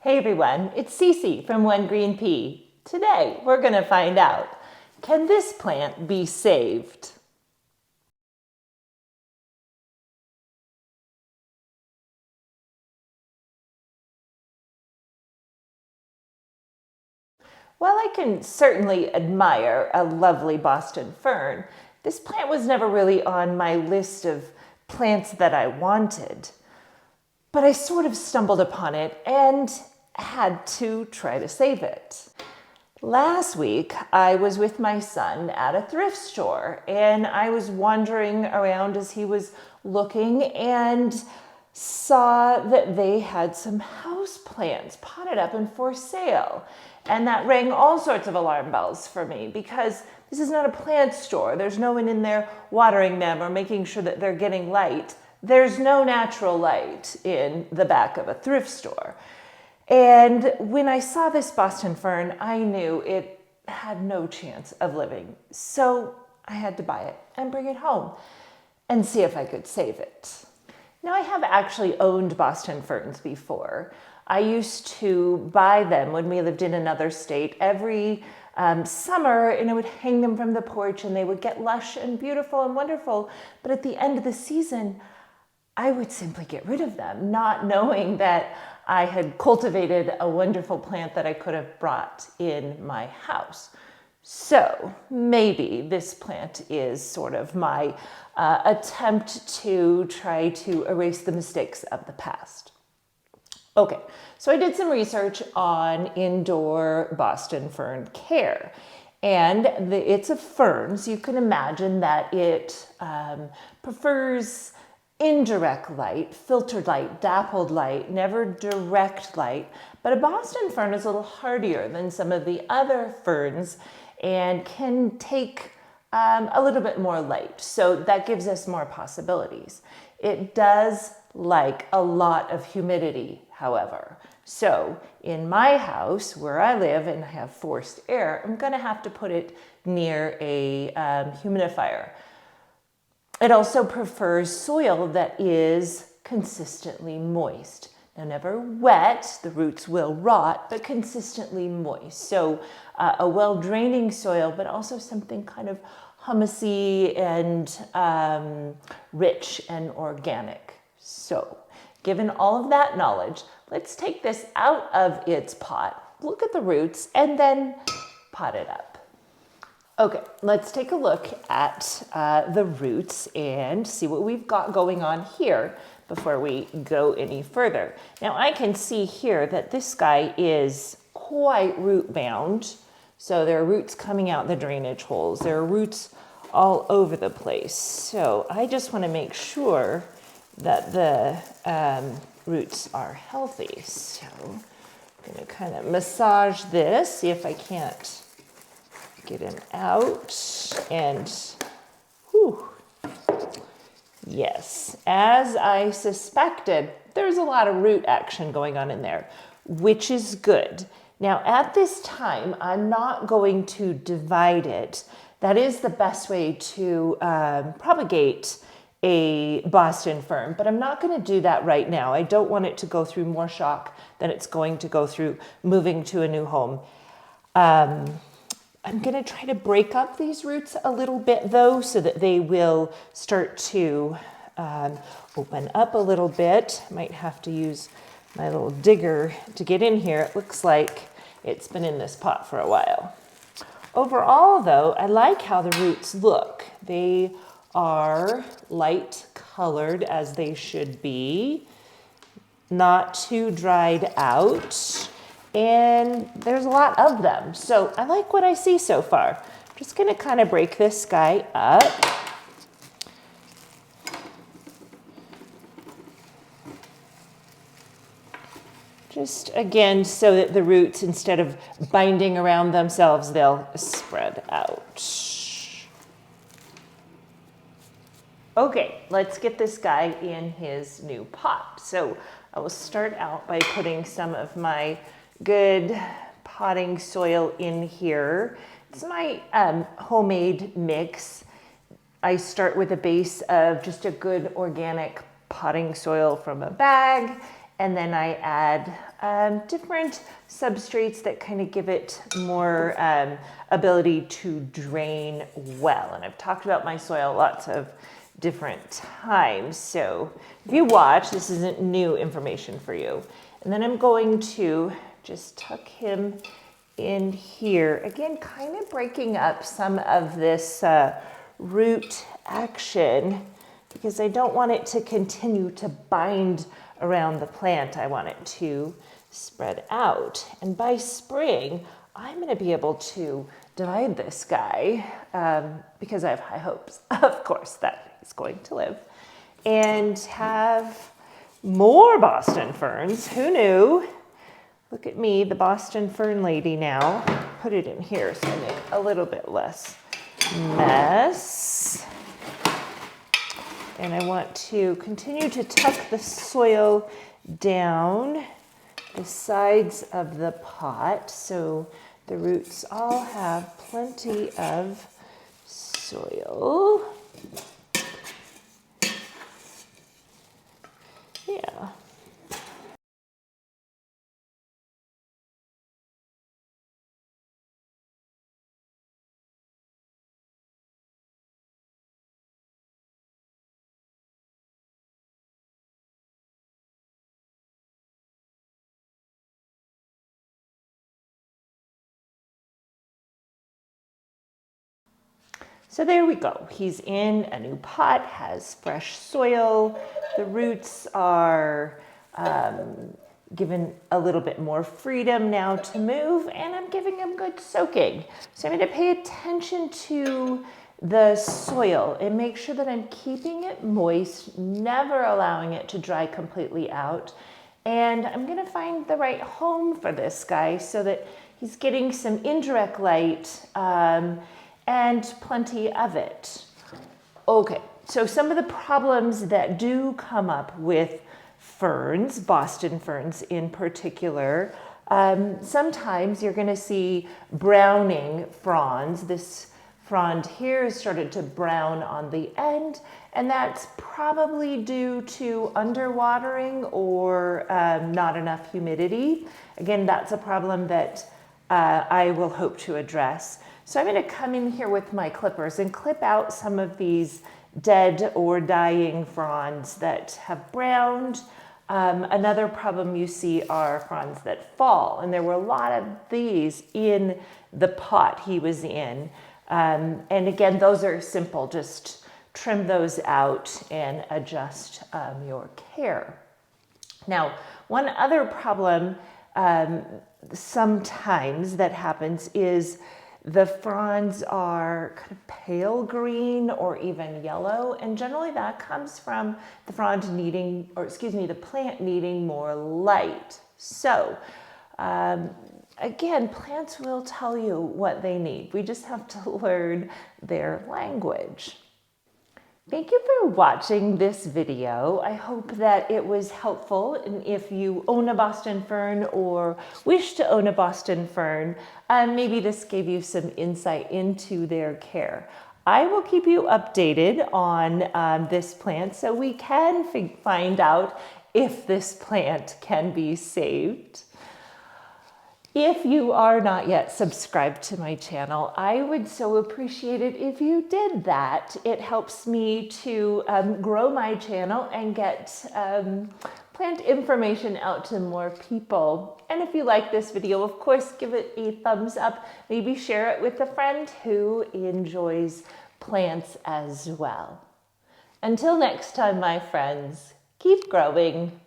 Hey everyone, it's Cece from One Green Pea. Today we're going to find out, can this plant be saved? While I can certainly admire a lovely Boston fern, this plant was never really on my list of plants that I wanted. But I sort of stumbled upon it and had to try to save it. Last week, I was with my son at a thrift store and I was wandering around as he was looking and saw that they had some house plants potted up and for sale. And that rang all sorts of alarm bells for me because this is not a plant store. There's no one in there watering them or making sure that they're getting light. There's no natural light in the back of a thrift store. And when I saw this Boston fern, I knew it had no chance of living. So I had to buy it and bring it home and see if I could save it. Now, I have actually owned Boston ferns before. I used to buy them when we lived in another state every summer, and I would hang them from the porch and they would get lush and beautiful and wonderful. But at the end of the season, I would simply get rid of them, not knowing that I had cultivated a wonderful plant that I could have brought in my house. So maybe this plant is sort of my attempt to try to erase the mistakes of the past. Okay, so I did some research on indoor Boston fern care. And it's a fern, so you can imagine that it prefers indirect light, filtered light, dappled light, never direct light. But a Boston fern is a little hardier than some of the other ferns and can take a little bit more light. So that gives us more possibilities. It does like a lot of humidity, however. So in my house where I live and I have forced air, I'm gonna have to put it near a humidifier. It also prefers soil that is consistently moist. Now, never wet, the roots will rot, but consistently moist. So a well-draining soil, but also something kind of humusy and rich and organic. So given all of that knowledge, let's take this out of its pot, look at the roots, and then pot it up. Okay, let's take a look at the roots and see what we've got going on here before we go any further. Now I can see here that this guy is quite root bound. So there are roots coming out the drainage holes. There are roots all over the place. So I just want to make sure that the roots are healthy. So I'm going to kind of massage this, see if I can't get him out, and whew, yes, as I suspected, there's a lot of root action going on in there, which is good. Now at this time, I'm not going to divide it. That is the best way to propagate a Boston fern, but I'm not going to do that right now. I don't want it to go through more shock than it's going to go through moving to a new home. I'm going to try to break up these roots a little bit though, so that they will start to open up a little bit. I might have to use my little digger to get in here. It looks like it's been in this pot for a while. Overall though, I like how the roots look. They are light colored as they should be, not too dried out. And there's a lot of them. So I like what I see so far. I'm just gonna kind of break this guy up. Just again, so that the roots, instead of binding around themselves, they'll spread out. Okay, let's get this guy in his new pot. So I will start out by putting some of my good potting soil in here. It's my homemade mix. I start with a base of just a good organic potting soil from a bag, and then I add different substrates that kind of give it more ability to drain well. And I've talked about my soil lots of different times. So if you watch, this isn't new information for you. And then I'm going to just tuck him in here. Again, kind of breaking up some of this root action because I don't want it to continue to bind around the plant. I want it to spread out. And by spring, I'm going to be able to divide this guy because I have high hopes, of course, that he's going to live, and have more Boston ferns. Who knew? Look at me, the Boston Fern lady now. Put it in here so I make a little bit less mess. And I want to continue to tuck the soil down the sides of the pot so the roots all have plenty of soil. Yeah. So there we go. He's in a new pot, has fresh soil. The roots are given a little bit more freedom now to move, and I'm giving him good soaking. So I'm going to pay attention to the soil and make sure that I'm keeping it moist, never allowing it to dry completely out. And I'm going to find the right home for this guy so that he's getting some indirect light and plenty of it. Okay, so some of the problems that do come up with ferns, Boston ferns in particular, sometimes you're going to see browning fronds. This frond here has started to brown on the end, and that's probably due to underwatering or not enough humidity. Again, that's a problem that I will hope to address. So I'm going to come in here with my clippers and clip out some of these dead or dying fronds that have browned. Another problem you see are fronds that fall, and there were a lot of these in the pot he was in. And again, those are simple. Just trim those out and adjust your care. Now, one other problem sometimes that happens is the fronds are kind of pale green or even yellow, and generally that comes from the frond needing, or excuse me, the plant needing more light. So again, plants will tell you what they need. We just have to learn their language. Thank you for watching this video. I hope that it was helpful, and if you own a Boston Fern or wish to own a Boston Fern, maybe this gave you some insight into their care. I will keep you updated on this plant so we can find out if this plant can be saved. If you are not yet subscribed to my channel, I would so appreciate it if you did that. It helps me to grow my channel and get plant information out to more people. And if you like this video, of course, give it a thumbs up. Maybe share it with a friend who enjoys plants as well. Until next time, my friends, keep growing.